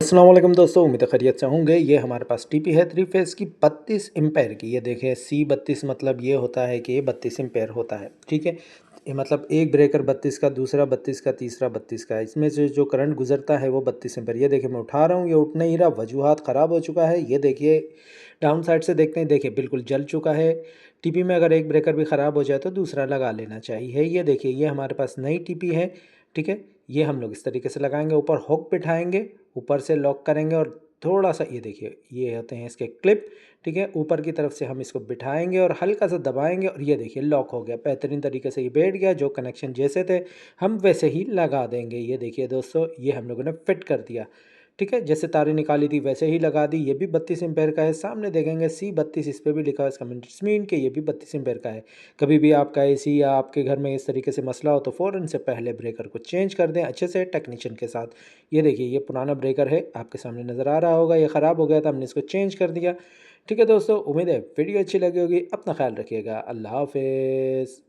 अस्सलाम वालेकुम दोस्तों, उम्मीद है खैरियत से होंगे। ये हमारे पास टीपी है 3 फेज़ की 32 एम्पेयर की। ये देखिए C32 मतलब ये होता है कि ये 32 एम्पेयर होता है, ठीक है। ये मतलब एक ब्रेकर 32 का, दूसरा 32 का, तीसरा 32 का। इसमें से जो करंट गुजरता है वो 32 एम्पेयर। ये देखिए मैं उठा रहा हूँ, ये उठ नहीं रहा, वजूहात ख़राब हो चुका है। ये देखिए डाउन साइड से देखते हैं, देखिए बिल्कुल जल चुका है। टीपी में अगर एक ब्रेकर भी ख़राब हो जाए तो दूसरा लगा लेना चाहिए। ये देखिए ये हमारे पास नई टीपी है, ठीक है। ये हम लोग इस तरीके से लगाएंगे, ऊपर हुक बिठाएंगे, ऊपर से लॉक करेंगे और थोड़ा सा ये देखिए ये होते हैं इसके क्लिप, ठीक है। ऊपर की तरफ से हम इसको बिठाएंगे और हल्का सा दबाएंगे और ये देखिए लॉक हो गया। बेहतरीन तरीके से ये बैठ गया। जो कनेक्शन जैसे थे हम वैसे ही लगा देंगे। ये देखिए दोस्तों, ये हम लोगों ने फिट कर दिया, ठीक है। जैसे तारें निकाली थी वैसे ही लगा दी। ये भी 32 एम्पेयर का है। सामने देखेंगे C32, इस पर भी लिखा है, इसका मीन के ये भी 32 एम्पेयर का है। कभी भी आपका एसी या आपके घर में इस तरीके से मसला हो तो फ़ौरन से पहले ब्रेकर को चेंज कर दें अच्छे से टेक्नीशियन के साथ। ये देखिए ये पुराना ब्रेकर है, आपके सामने नज़र आ रहा होगा। ये ख़राब हो गया था, हमने इसको चेंज कर दिया, ठीक है दोस्तों। उम्मीद है वीडियो अच्छी लगी होगी। अपना ख्याल रखिएगा। अल्लाह हाफिज़।